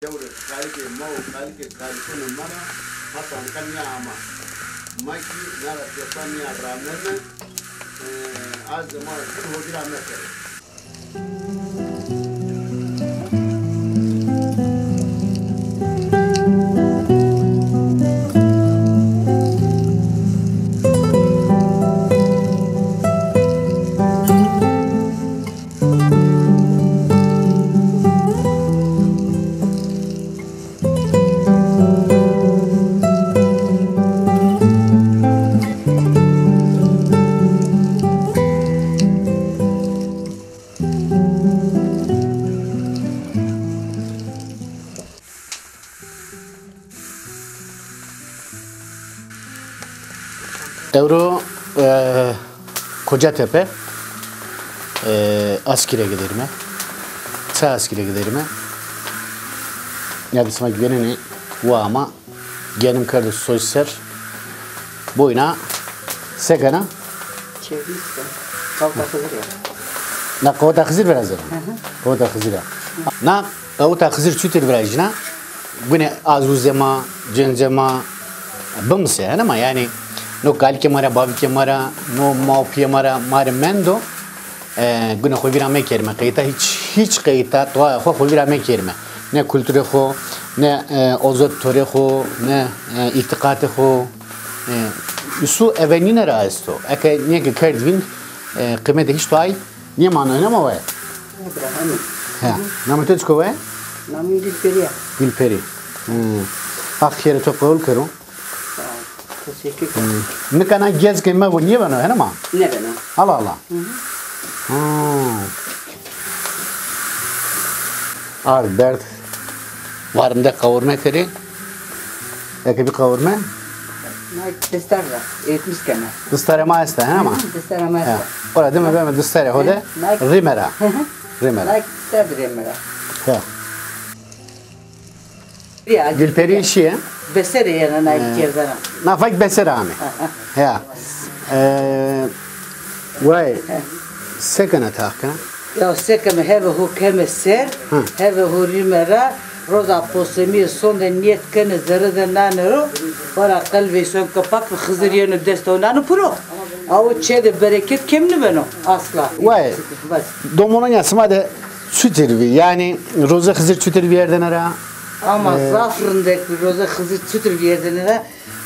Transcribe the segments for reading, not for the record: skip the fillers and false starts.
Euro kalike mau kalike kalikono mara hata kanya ama maki nara tefania ramene az ma hogira mekere. Euro Kocatepe askere giderim. Sağ askere giderim. Yadısıma güvenini bu ama genim kardeş soyser boyuna sekana çevirse kavga kızır ya. Na kavga kızır biraz da. Kavga kızır ya. Na kavga kızır çütür biraz na. Bu ne azuzema, cenzema, bımsı ama yani no kalke mara babi mara no mafya mara mar mendo guna khobira me kerme qeyta hiç qeyta toa khobira me kerme ne kültürü xo ne ozot tore xo ne itiqat xo su evenine raisto eke ne ke kerdvin qimete hiç toay ne mana ne ma va ha namet çko va Namı Gülperi. Gülperi akhire to qabul karo Teşekkür ederim. Ne kana gez ki me bu niye bana he ma Ne bana? Allah Allah Abi dert varımda kavurma kere eke bir kavurma Ne testarla. Etmiş kene. dıstarama esta he ama Testara masa. orada değil mi ben dıstarı hode rimera rimera Like testarla. ha Ya Gülperi işi besere yana ne kiyazana. nafak beser ami ya vay sekana tahkana Ya sekeme heve hu keme ser. Heve hu rimera. Roza posemi son de niyet kene zerre de nanero. Vara kalbi son kapak ve hızır yönü destonanı pro. Avu çede bereket kemni beno asla. vay domona yasma da sütürvi yani roza hızır sütürvi yerden ara Ama zafrındaki roza hızır sütür bir yerden ara.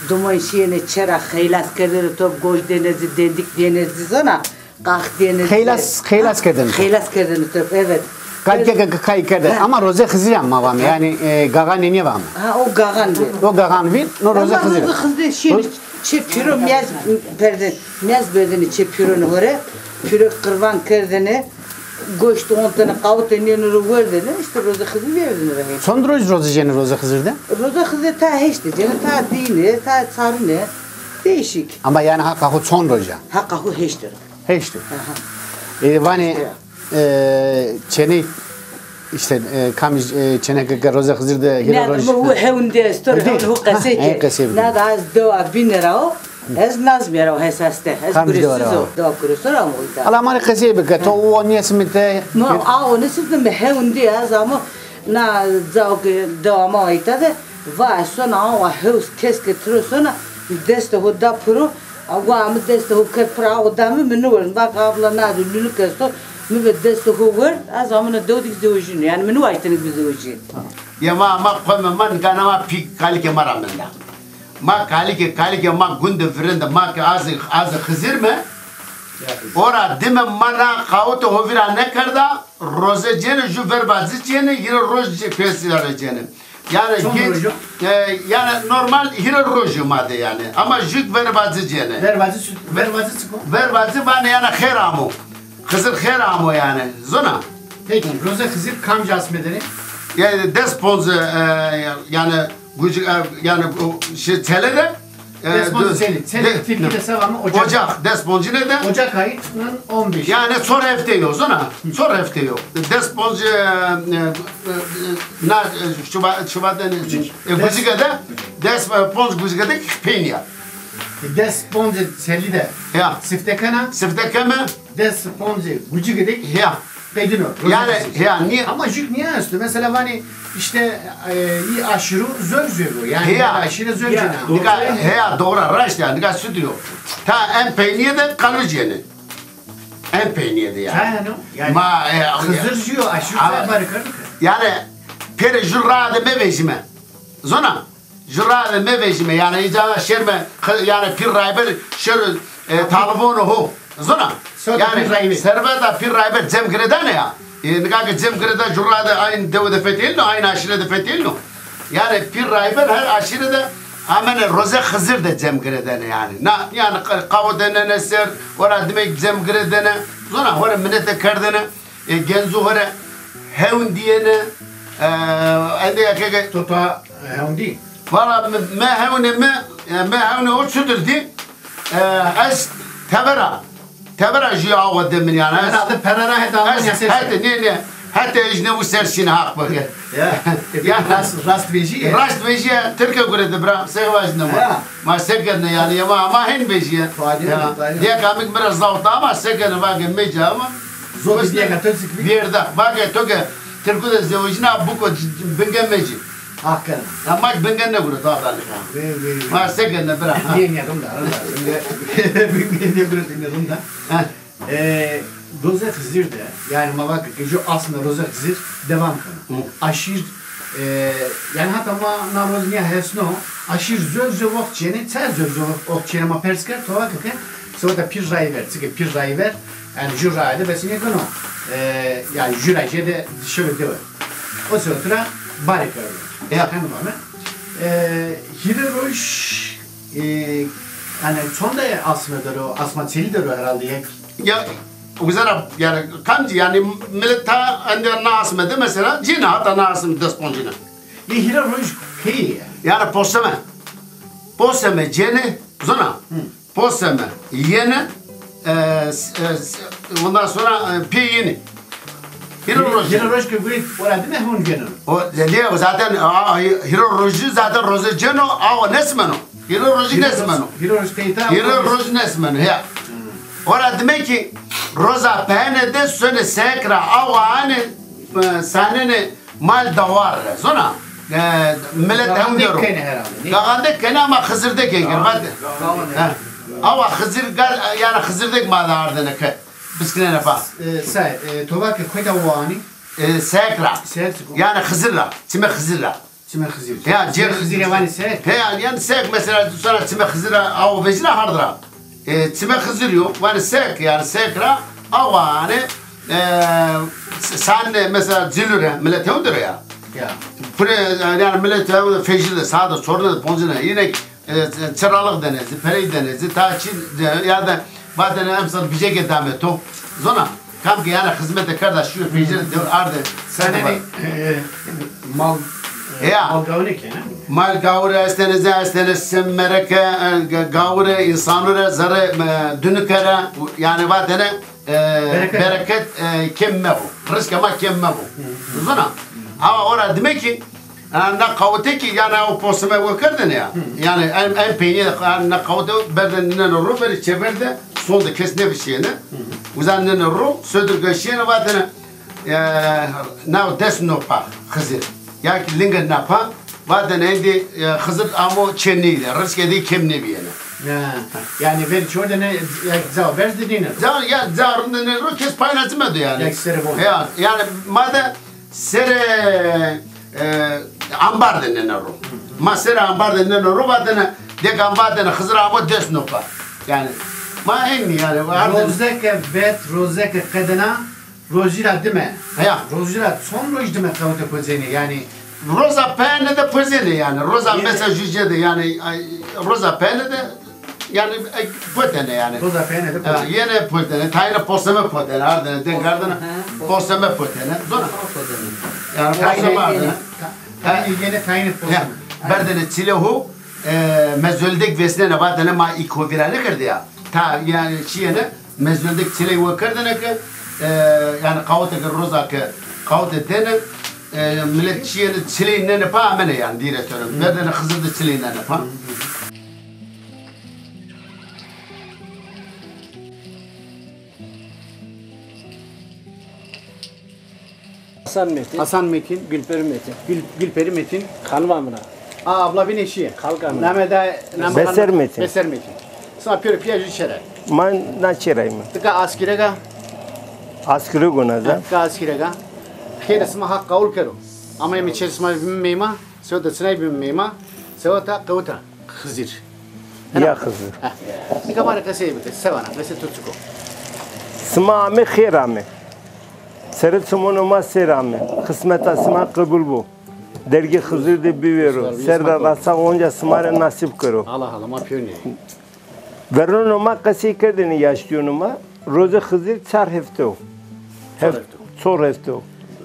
Duman şeyine çera xeylas kadar top gol denezi dendik denezi zona. Kalk denezi. Xeylas kadın Xeylas kadar top evet. kalke kaykede ama roza hızır ama var yani gagan ne var Ha o gagan diyor. o gagan vil no roza hızır Roza hızır şeyini çepiro miyaz perden miyaz bedeni çepironu hore. Piro kırvan kırdını. Goştu 10 tane kavut eniyonu verdi. İşte roza hızır verdin. son roza jeni roza hızırda Roza hızır ta heşti. Canı ta dini, ta sarını. Değişik. ama yani hakka son roza Hakikaten heştir. heşti vani çene işte kamis çene gaga roza hızırda Ne bu hevunde story bu kaseti. Ne da az doğa binero. Ez nazmero hesaste. Ez kurisizo doğa kurisor ama uyda. ala mari qasibe ka to o niesmite Ma o nesifte me hevunde az ama na zavk doğa ma uyda de va sona o hevs keske trosona deste hoda pro Ava am deste hu kepra o damı minur bak abla na dülünü kesto mi be deste hu ver az amına dodik dojun yani minu aytınız bize hojun. Ya ma kome man kana ma pik kalike mara menda. Ma kalike ma gunde frende ma ke az khizir me. Ora dime mana kavto hovira ne karda roze jene ju verbazi jene yine roz pesira jene. Yani yani normal hira roju made yani ama jük verbazi jene. Verbazi bana yani khairamu. Kızır khairamu yani zona. peki roza hızır kam jasmedeni Yani despoz yani yani şey telede Seni Türkiye'de selamı Ocak desponcu ne de? Ocak ayının 15. Yani sonra hafta yok zona. Sonra hafta yok. Desponcu na Şubat'ta Guziga'da desponcu Guziga'da Penya. Desponcu Selide. Ya. Siftekana. Siftekana. Desponcu Guziga'da. Ya. Beydin o. Yani ya niye? Ama jük niye üstü? Mesela hani işte iyi aşırı zöv yani Ya, aşırı zöv ya, Nika ya doğru raş ya nika stüdyo. Ta en peyniyede de kalıcı en peyniyede yani. Yani Ma Hızır jiyor aşırı Ama- zöv barikar. yani peri jurrade mevejime. Zona jurrade mevejime yani icana şerme yani pir rayber şer talibonu ho. Zona yani serveta pir rayber cem gredane ya. Nika ki cem greda jurrade aynı devde fetil no aynı aşire de fetil no. Yani pir rayber her aşire de amene roze Hızır da cem gredane yani. Na yani kavdene neser ora demek cem gredane. Zona hore minete kardene genzu hore hevun diyene ende yakege Tota hendi. valla me hevune o şudur di es tebera jiya ağa demin yani Ben adı Perara hedavın yasesi. hatta ejne bu sersin hak bakır Ya rast veji. rast vejiye Türkiye göre de bra sevajne Ya. ma sekerne yani ama hen vejiye Fadi. diye kamik biraz zavta ama sekerne vakı meca ama Zor diye katılsın. bir de vakı toke Türkiye'de zevajina buko bengemeci Hakikaten. ama bengen ne göre dağlarlık ma sekerne bra Niye yarım da. Niye yarım da. Rozet Hızır da yani mavak gece aslında Rozet Hızır devam kanı. Aşır yani hatta ma naroz niye hesno aşır zöv okçene tez zöv okçene ma persker tova kake sonra pir rayver çünkü pir rayver yani jurayda besine kano yani jurayda de şöyle diyor. O sırada barikar. Ya. Kanı var mı? Hireroş yani sonda asmadır o asma çelidir o herhalde ya uzara yani kamci yani millet ta ende nasmede mesela cina hatta nasım desponcina Hireroş hey yani poseme cene zona poseme yene ondan sonra piyini Hireroş gibi orada değil mi hun genel? o diye zaten Hiroji zaten roze ceno ava nesmeno Hiroji nesmeno Hireroş peyta Hiroji nesmeno ya ora demek ki roza pehne de söyle sekra ava hani sanene mal davar zona millet hem diyorum Gağandık kene ama Hızır'da kendir ama Hızır yani Hızır'da mal ardına ke biskine ne fa say tobak koyda wani sekra yani Hızır'la çime Hızır'la çime Hızır ya Hızır yavani say yani sek mesela sonra çime Hızır'a av vecina hardıra çime Hızır yok yani sek yani sekra avani sen mesela zilüre millet yoktur ya ya yani millet fecirde sağda soruna da ponzina yine çıralık denezi, perey denezi, taçil ya da bazen emsal bir şey devam top zona kam ki yani hizmete kardeş şu fecirde ardı sen hani mal mal gavnik yani mal gavre estene semmereke gavre insanure zare dünükere yani bazen bereket kemme bu rızk ama kemme bu zona ama orada demek ki na kavte ki yani o posme vakırdın ya yani en peynir na kavte berden ne ru beri çeverde solda kesne bir şeyine uzanın ru södür geçene vatene na desno pa Hızır ya ki lingen na pa vatene endi Hızır amo çenni rızk edi kemne bir yana yani ver çoğu ne cevap ver dediğine ya zarın ne ru kes paylaşmadı yani ya yani madde sere ambar denen ro masera ambar denen ro badene de ambar denen Hızır ama desno pa yani ma henni yani rozeke bet rozeke kadına rozira değil mi ya rozira son roj değil mi kavte kozeni yani roza pene de pozene yani roza mesela jüce de yani roza pene de yani potene yani roza pene de kozeni yine potene tayra poseme potene ardene de gardana poseme potene zona yani poseme ardene yine tayin poseme berdene çilehu mezöldek vesne badene ma iko virane kırdı ya ta yani şiyene mezöldek çilehu vakırdene ki yani kavte ki roza ki kavte dene millet şiyene çileğin ne pa amene yani direktörüm berdene Hızır'da çileğin ne pa Hasan Metin. Hasan Metin. Gülperi Metin. Gülperi Metin. Kalmamına. Abla bir eşi. Kalkan. Beser Metin. Beser Metin. Sana piyero piyajı çere. Man na çerayım. Tıka askirega. Askeri gunaza. Tıka askirega. Keresma hak kavul kero. Ama yemi çeresma bilmeyma. Sevda sınay bilmeyma. Sevda kavuta. Hızır. Ya kızı. Tıka bana kaseye bitir. Sevana. Kase tutsuko. Sıma ame khir ame. Seret sumonuma ser ame. Kısmet asma kabul bu. Dergi Hızır de bivero. Serra rasa onca smare nasip karo. Allah Allah ma piyoni. Veronuma kase kerdeni yaşlıyonuma. Roze Hızır çar hefto. Çor hefto.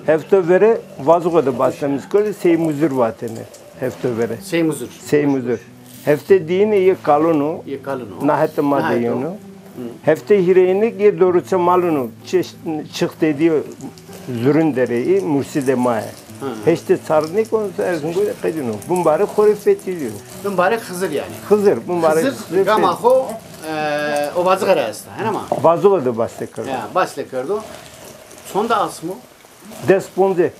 Hefto vere vazuga başlamış kolu sey muzur vatene. Hefto vere. Seymuzur. Sey muzur. Hefte dini ye kalonu. Ye kalunu. Nahet madeyonu. Hefte hireyini ye doğrusu malunu. Çık dediği zürün dereyi murside maya. Heşte sarnik onu erzun böyle kadını. Bunları korifet ediyor. Mübarek Hızır yani. Hızır. Bunları Hızır gamaho o bazı garasta. He ama. vazuga da bastekar. Ya basle kerdo. Sonda asmo Desponze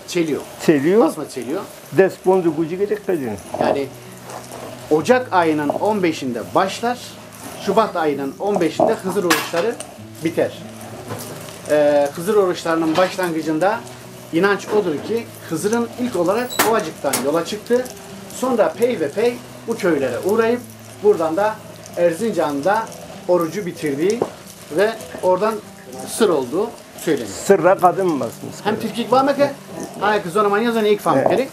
çeliyor. çeliyor. Asma çeliyor. Desponze gücü gerek kadını. Yani Ocak ayının 15'inde başlar. Şubat ayının 15'inde Hızır oruçları biter. Hızır oruçlarının başlangıcında inanç odur ki Hızır'ın ilk olarak Ovacık'tan yola çıktı. Sonra pey ve pey bu köylere uğrayıp buradan da Erzincan'da orucu bitirdiği ve oradan sır olduğu söyleniyor. Sırra kadın basmış. Hem Türkik var mı ki? Hayır kız o zaman yazan ilk falan gerek.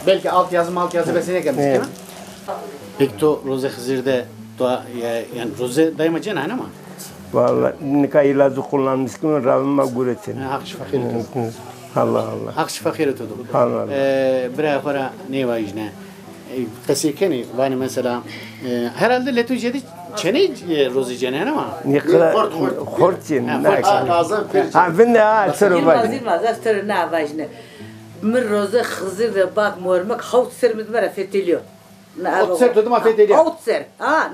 Belki alt yazı besine gelmiş değil mi? Peki to Roze Hızır'da yani Roze daima cenahın ama? Vallahi nikah ilacı kullanmış ki Rabbime guretin. Hak şifa khairet. Allah Allah. Hak şifa khairet oldu. Allah. Bira khora ne vajne. Kasikeni vani mesela herhalde letujedi çene Roze cenahın ama? Nikah hortin. Ha ben de ha soru var. Yılmaz astır ne vajne. Mir roza Hızır ve bak mormak havt sermid mera fetiliyor. Havt ser dedim fetiliyor. Havt ser.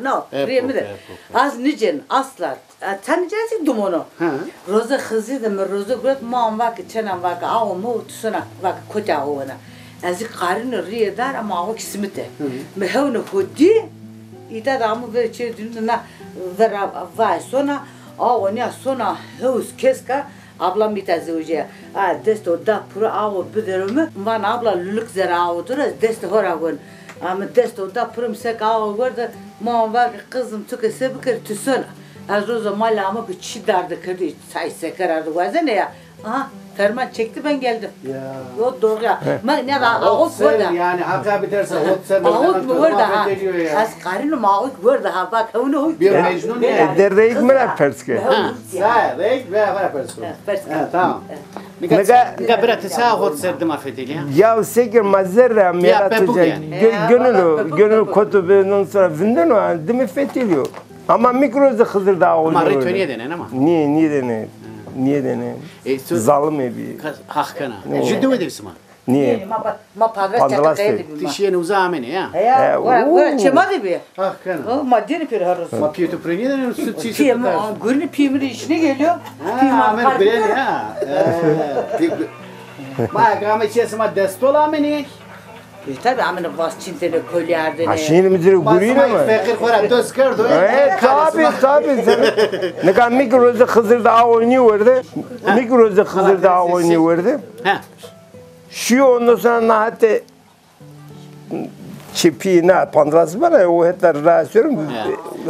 No. Riyemide. Az nicen aslar. Sen nicensin dumono. Roza Hızır da mir roza gurat ma vak çenan vak avu mu tusuna vak kota ona. Az qarın riye dar ama o kismete. Mehevne kodi ita da mı ver çedin na vera vai sona o ne sona hus keska ablam bir tazevce. Desto da pura avu biderimi. Van abla lülük zera avudur. Desto horagun. Ama desto da purum sek avu gördü. Ma var kızım tuke sebker tüsün. Az roza malama bir çi dardı kırdı. Say sekerardı vazen ya. Aha ferman çekti ben geldim. Ya. O doğru ya. Ne var ağut var da. Yani hakka biterse ot ser. Ağut mu var da ha. Az karın ağut var da ha. Bak onu bir mecnun ya. Derreik mera perske. Sa, reik ve var perske. Tamam. Nika bira tesa ot serdim afedil ya. Ya seker mazerra meratacak. Gönül kutubu sonra vinden o demi fetiliyor. Ama mikroza Hızır daha oluyor. Ama retoniye denen ama. Niye denen? Niye denen? Zalim evi. Hakkana. Ciddi mi dersin ma? Niye? Ma pagras çakaydı bir ma. Tişiye uzamene ya. Ya, var çemadı bir. Hakkana. O madeni pir harus. Ma piyeto preniye denen süt çiğsi. Piyem, gülünü piyemini işine geliyor. Amer bren ya. Ma gama çiğsi ma destola amene. Tabii amına vas çintene kolyardı Ha ne. şimdi mi gurine mi? Fakir kora dost kardo. Tabii. Ne kadar mikroza Hızır daha oynuyordu. Mikroza Hızır daha oynuyordu. Ha. Şu ondan sonra nahate çipi ne pandras var ya o hetler rahatsızım.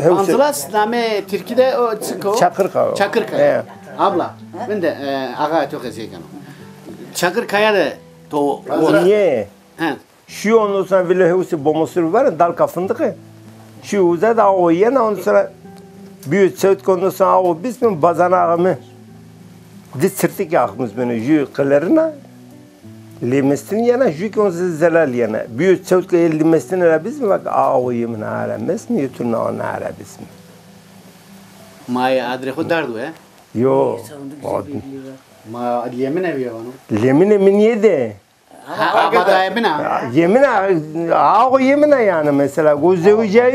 Pandras name Türkiye'de o çıko. Çakırkaya. Çakırkaya. Abla ben de ağa çok ezekan. Çakırkaya da to. Niye? Ha. Şu ondan sonra bile hevsi bomusur var dal kafındığı. Şu uza da o yana ondan sonra büyük söğüt ondan sonra o biz mi bazana ağımı diz sırtık ağımız beni jü kılarına limestin yana jü ki ondan zelal yana büyük söğütle el limestin ara biz mi bak ağ yemin ara mes mi yuturna ona ara biz mi? Maya adreho dardu he? Yo. Ma yemin evi onu. Lemine mi niye de? Abada ebina. Yemine yani mesela gözü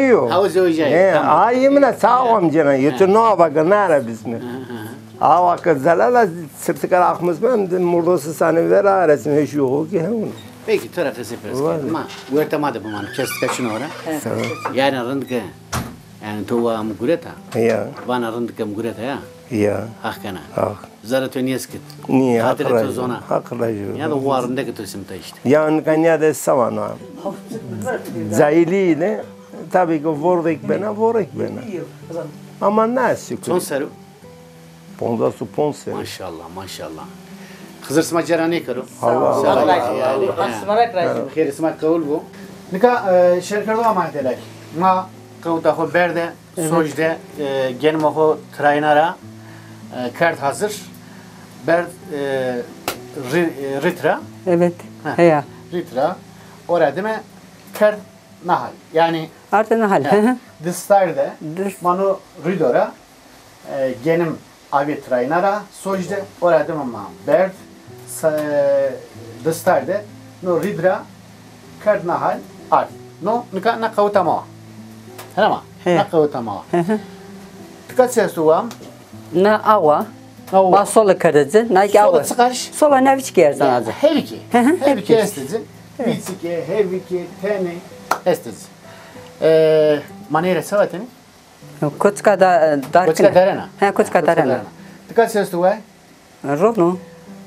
yok. Ha o zevceyi. Yemine sağ amcana yuturna bak nara biz mi? Vakit zelala sırtıkar akmış ben murdosu sani ver arasın hiç yok ki hem. Peki tora kızı pres. Ma uerta bu man kes kaçın ora. Yani rındke. Yani tuva mugureta. Ya. Bana rındke mugureta ya. Ya. Hakkana. Ah. Zara töniyeskit. Niye Hatire haklı? tozona. Haklı. Ya da varındaki tosimta işte. Yani kanya da savana. Zahiliyle tabii ki vurduk bana. Ama nasıl? Son seru. Ponda su ponse. Maşallah. Kızır sma cerani karo. Allah. Yani. Asmarak razı. Khair sma kavul bu. Nika şerkardo ama delak. Ma kavta ho berde sojde genmo ho trainara kart hazır. Berd ritra. Evet. Ha. Heya. Ritra. Orada deme kart nahal. Yani Artı nahal. dıstarda Dış- manu ridora genim avi trainara sojde orada deme ma berd dıstarda no ridra kart nahal ar. No nika na kavtama. Helama. He. Na kavtama. Dikkat sesuam. Na awa. Awa. Ba sola karıcı. Na ki Sola awa. çıkarış. Sola ne biçik yerden azı. Heviki. hı, Heviki estezi. Bitsike, heviki, teni estezi. Manere savatini. Kocka da darkına. Kocka darena. He kocka darena. Dikkat sesuam. Rodno.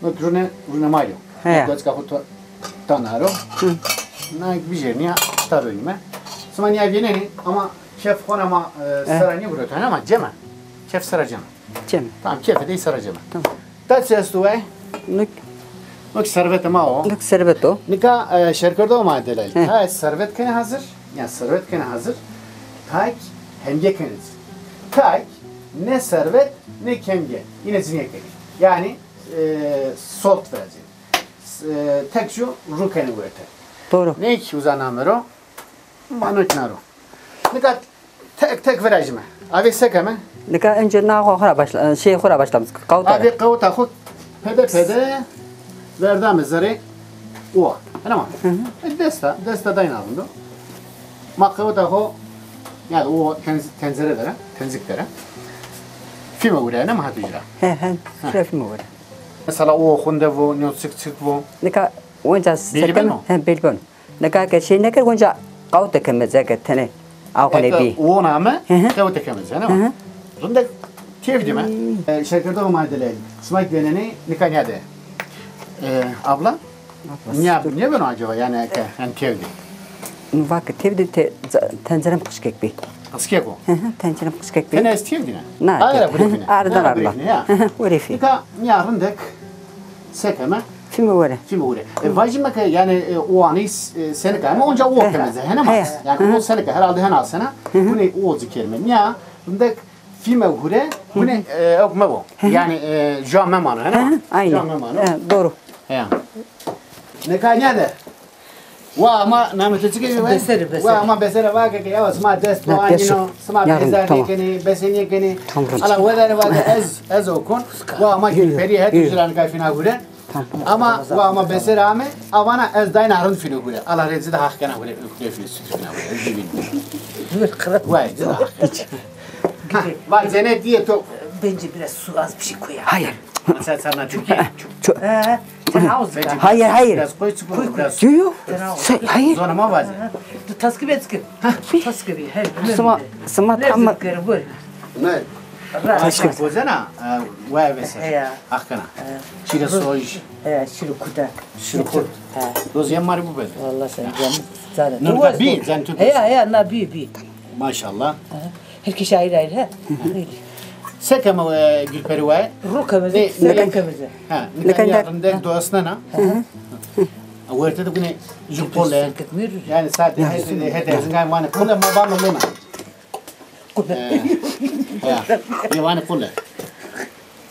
No rune malio. He. Kocka huto tanaro. Na bijernia staroime. Smania vieneni ama şef konama sarani buraya ama cema. Şef saracağım. Cem. Tamam kefe de saracağım. Tamam. Dikkat sesuam. Nuk Nok servete mao. nuk serveto. Nika şerkarda ma delal. He. Ha servet kene hazır. Yani servet kene hazır. Tak hemge keniz. Tak ne servet ne kemge. Yine zine kene. Yani salt vereceğim. Tek şu rukeni vurete. Doğru. Ne ki uzanamero? Manoknaro. Nika tek vereceğim. Abi sekeme. Nika önce na hora başla hora başlamış. Kavta. Abi kavuta hut pede verdam zare o. Tamam. Desta dayanalım. Ma kavuta ho yani o tencerelere, tenziklere. Filme buraya ne mi hatırlar? He. Şeref mi var? Mesela o hunde bu, ne çık bu. Nika onca Belbon sekem. o? He belbon. Nika ke şey ne ker onca kavta kemeze ke tene. Ağole bi. O name Hı hı. kavuta kemez yani. Runde tevdi mi? Şirkette o maddeler. Smak deneni nikanyade. Abla? Niye ben acaba yani tevdi? Vakit tevdi tencerem kuşkek bi. Askeko. Tencerem kuşkek bi. Tene tevdi ne? Na. Ara brefine. Aradan Ara arla. brefine ya. Urifi. Nika yarındek sekeme Filmi var. film uğre. Vajime ke yani o anı sene ama onca o kemeze. Hene He. mas. Yani o sene herhalde hena sene. Bu ne o zikelme. Niye? Rındek film uğre. Bu ne okuma bu. Yani jamme manı. Hene. Aynı. Jamme manı. Doğru. He. Ne kanyade? Wa ama namete çıkıyor mu? Beseri. Wa ama besere var ki ya sma dest Ya, var besu. you know sma Yarın, bezar tamam. keni beseni keni Tamam. ala wala var ez okun wa ama peri het jiran ka fina gure ama wa ama besere ame avana ez dain arun fina gure ala rezi de hak kana gure ukle fina sütüna gure ezibin vay zeda va cennet diye to Bence biraz su az bir şey koy. Hayır. sen sana Türkiye Sen havuz Bence Hayır. biraz koy biraz Yok. Hayır. zona ma vaze Taskı betski. Taskı bir. Sıma tam. ne Taşkı. Pozena vay veser Ya. hakana şire soj Şiru kuda. şirkut doz yemari bu böyle Vallahi sen canım. Zaten. Nurda bir sen Türk Na bir. maşallah Herkes ayrı ayrı. He. sekeme gülperi vay Rukamızı. Ne- Selamkamızı. ha Ne ne kadar- yakında doasna na Awerte de kune jupole yani sadece hede zingay mane kule ma bana luna ya ye mane kule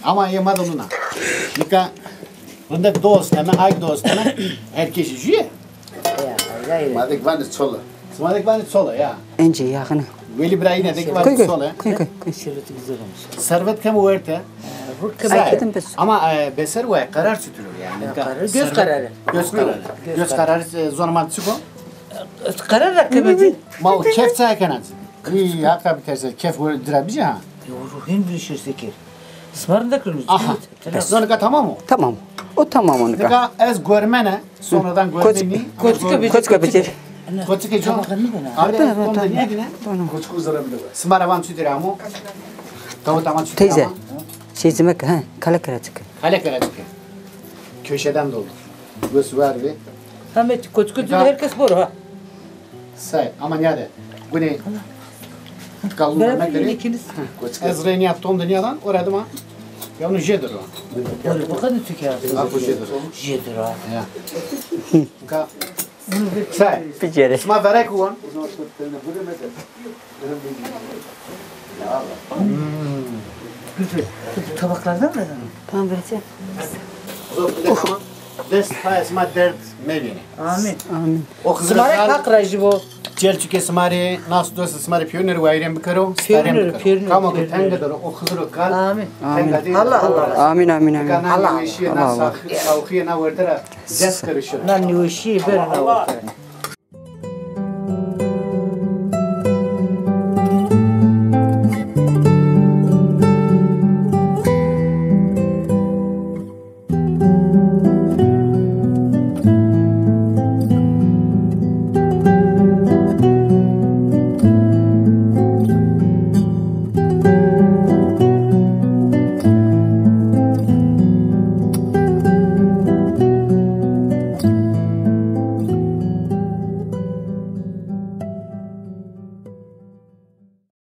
ama ye ma luna nika bunda dost ama ay dost ama herkes jüye Madik van de sola. Madik van de sola ya. Önce yakını. Veli Brayne de van Koy de koy. sola. Koy. Şirutu güzel olmuş. Servet kem uerte. Ay, bes. Ama beser ve karar sütürür yani. karar, göz kararı. Göz kararı. Göz kararı zorman çıko. Karar rakamı. Ma o kef çay kanat. İyi hakka biterse kef böyle durabici ha. Ruhin bir şey sekir. Ismarın da kırmızı. Aha. Sonra tamam mı? Tamam. O tamam onu ka. Dika ez görmene sonradan görmeni. Koçka bitir. Koçka jo. Arda onda niye gine? Koçka uzarabilir. Smara van sütiramu. Tavu tamam sütiramu. Teyze. Şey demek ha kala kara çık. Hale kere çıkıyor. Köşeden doldur. Göz ver ve Ahmet koçkucu herkes boru ha. say. Ama nerede? Bu ne? Kalın Beraber demek yiyin dedi. ikiniz. Ez reyni yaptı onda niye lan? Orada mı? Ya onu jedir o. Boru bakın tüke. Al bu jedir. Jedir ha. Ya. Ka. Say. Bicere. Sma verek ulan. Güzel. Tabaklardan mı? Tamam vereceğim. Dest ha esma dert mevini. Amin. Amin. O kızı Zmarek hak rajı bu. Çelçuke smari nas dost smari pioner vayrem bikaro Pioner, pioner, kamo pioner. tenge doro o kızı kal Amin. Allah Allah. Amin amin amin. kana Allah ni shi Allah. na sa au khi na wertera dest karışıyor Nan ni o işi ben ne var.